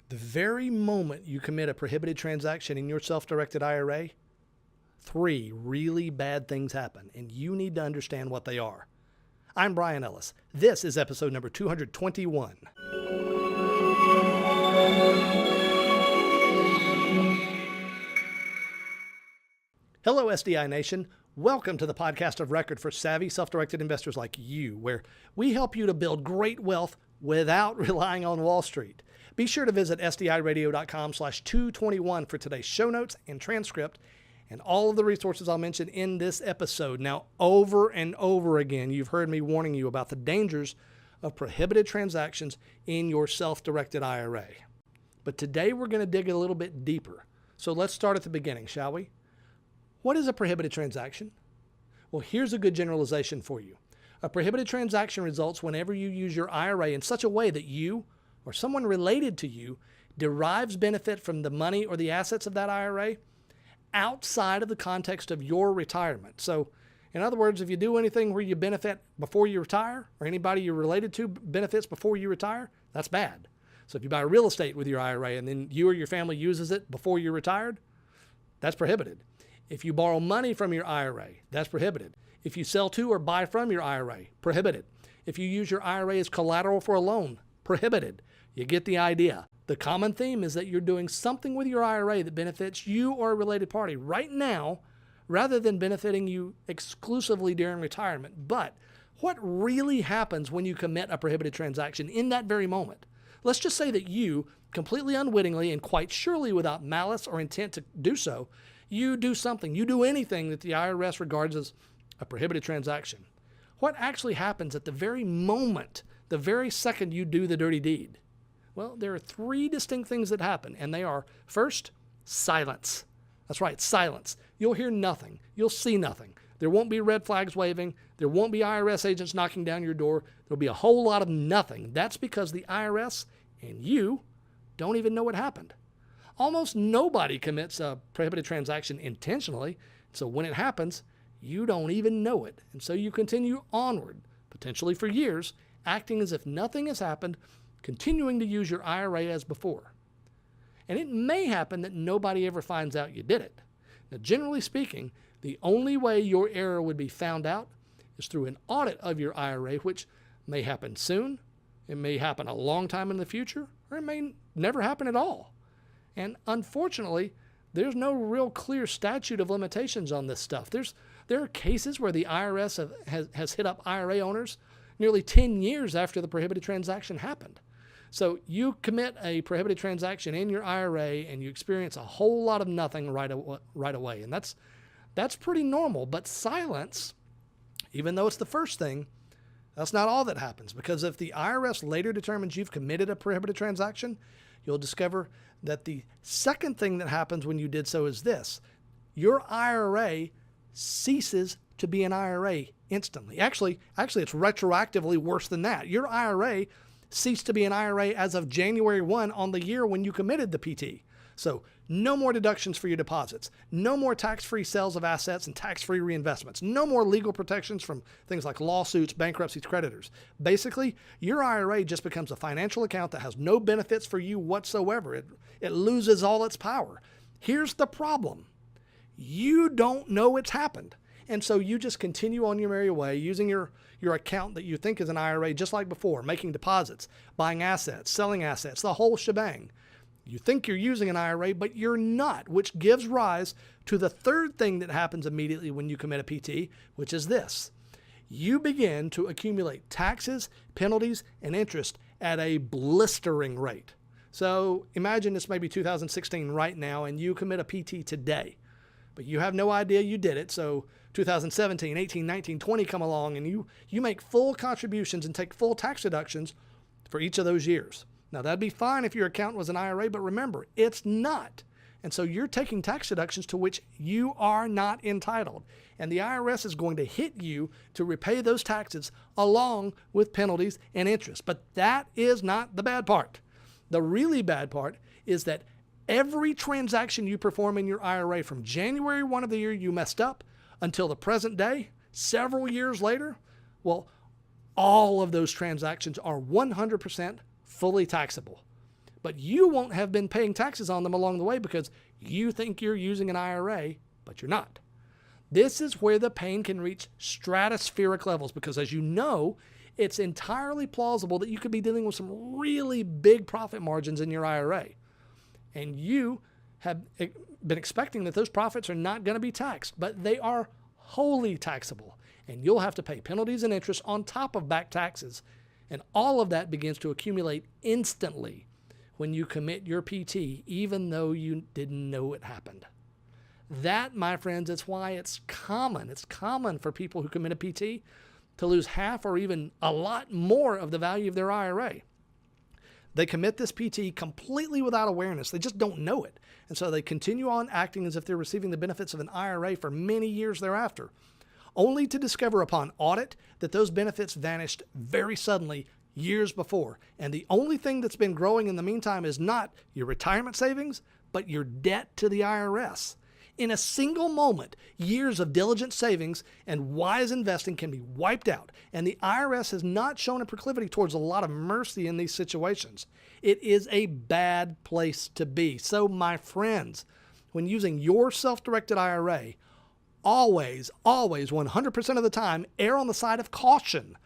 The very moment you commit a prohibited transaction in your self-directed IRA, 3 really bad things happen, and you need to understand what they are. I'm Brian Ellis. This is episode number 221. Hello, SDI Nation. Welcome to the podcast of record for savvy, self-directed investors like you, where we help you to build great wealth without relying on Wall Street. Be sure to visit SDIRadio.com/221 for today's show notes and transcript and all of the resources I'll mention in this episode. Now, over and over again, you've heard me warning you about the dangers of prohibited transactions in your self-directed IRA. But today we're going to dig a little bit deeper. So let's start at the beginning, shall we? What is a prohibited transaction? Well, here's a good generalization for you. A prohibited transaction results whenever you use your IRA in such a way that you or someone related to you derives benefit from the money or the assets of that IRA outside of the context of your retirement. So, in other words, if you do anything where you benefit before you retire, or anybody you're related to benefits before you retire, that's bad. So if you buy real estate with your IRA and then you or your family uses it before you're retired, that's prohibited. If you borrow money from your IRA, that's prohibited. If you sell to or buy from your IRA, prohibited. If you use your IRA as collateral for a loan, prohibited. You get the idea. The common theme is that you're doing something with your IRA that benefits you or a related party right now, rather than benefiting you exclusively during retirement. But what really happens when you commit a prohibited transaction in that very moment? Let's just say that you, completely unwittingly and quite surely without malice or intent to do so, you do something, you do anything that the IRS regards as a prohibited transaction. What actually happens at the very moment, the very second you do the dirty deed? Well, there are 3 distinct things that happen, and they are, first, silence. That's right, silence. You'll hear nothing. You'll see nothing. There won't be red flags waving. There won't be IRS agents knocking down your door. There'll be a whole lot of nothing. That's because the IRS and you don't even know what happened. Almost nobody commits a prohibited transaction intentionally, so when it happens, you don't even know it. And so you continue onward, potentially for years, acting as if nothing has happened, continuing to use your IRA as before. And it may happen that nobody ever finds out you did it. Now, generally speaking, the only way your error would be found out is through an audit of your IRA, which may happen soon, it may happen a long time in the future, or it may never happen at all. And unfortunately, there's no real clear statute of limitations on this stuff. There are cases where the IRS has hit up IRA owners nearly 10 years after the prohibited transaction happened. So you commit a prohibited transaction in your IRA and you experience a whole lot of nothing right away. And that's pretty normal. But silence, even though it's the first thing, that's not all that happens. Because if the IRS later determines you've committed a prohibited transaction, you'll discover that the second thing that happens when you did so is this. Your IRA ceases to be an IRA instantly. Actually, it's retroactively worse than that. Your IRA ceased to be an IRA as of January 1 on the year when you committed the PT. So no more deductions for your deposits, no more tax-free sales of assets and tax-free reinvestments, no more legal protections from things like lawsuits, bankruptcies, creditors. Basically, your IRA just becomes a financial account that has no benefits for you whatsoever. It loses all its power. Here's the problem. You don't know it's happened. And so you just continue on your merry way using your account that you think is an IRA just like before, making deposits, buying assets, selling assets, the whole shebang. You think you're using an IRA, but you're not, which gives rise to the third thing that happens immediately when you commit a PT, which is this. You begin to accumulate taxes, penalties, and interest at a blistering rate. So imagine it's maybe 2016 right now, and you commit a PT today. But you have no idea you did it, so 2017, 18, 19, 20 come along, and you make full contributions and take full tax deductions for each of those years. Now, that'd be fine if your account was an IRA, but remember, it's not. And so you're taking tax deductions to which you are not entitled. And the IRS is going to hit you to repay those taxes along with penalties and interest. But that is not the bad part. The really bad part is that every transaction you perform in your IRA from January 1 of the year you messed up until the present day, several years later, all of those transactions are 100% fully taxable. but you won't have been paying taxes on them along the way because you think you're using an IRA, but you're not. This is where the pain can reach stratospheric levels because, as you know, it's entirely plausible that you could be dealing with some really big profit margins in your IRA. And you have been expecting that those profits are not going to be taxed, but they are wholly taxable. And you'll have to pay penalties and interest on top of back taxes. And all of that begins to accumulate instantly when you commit your PT, even though you didn't know it happened. That, my friends, is why it's common. It's common for people who commit a PT to lose half or even a lot more of the value of their IRA. They commit this PT completely without awareness. They just don't know it. And so they continue on acting as if they're receiving the benefits of an IRA for many years thereafter, only to discover upon audit that those benefits vanished very suddenly years before. And the only thing that's been growing in the meantime is not your retirement savings, but your debt to the IRS. In a single moment, years of diligent savings and wise investing can be wiped out, and the IRS has not shown a proclivity towards a lot of mercy in these situations. It is a bad place to be. So, my friends, when using your self-directed IRA, always, 100% of the time, err on the side of caution,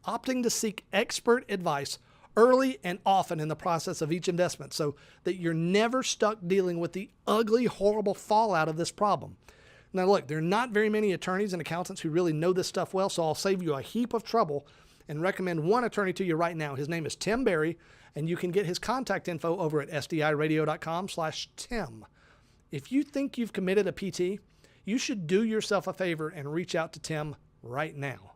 opting to seek expert advice early and often in the process of each investment so that you're never stuck dealing with the ugly, horrible fallout of this problem. Now, look, there are not very many attorneys and accountants who really know this stuff well, so I'll save you a heap of trouble and recommend one attorney to you right now. His name is Tim Berry, and you can get his contact info over at SDIRadio.com/Tim. If you think you've committed a PT, you should do yourself a favor and reach out to Tim right now.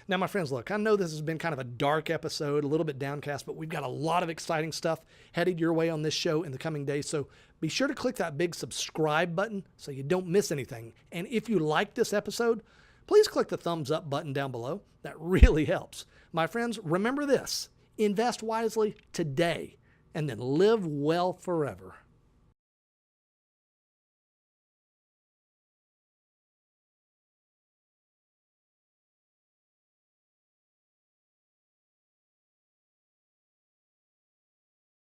Now, my friends, look, I know this has been kind of a dark episode, a little bit downcast, but we've got a lot of exciting stuff headed your way on this show in the coming days. So be sure to click that big subscribe button so you don't miss anything. And if you like this episode, please click the thumbs up button down below. That really helps. My friends, remember this: invest wisely today and then live well forever.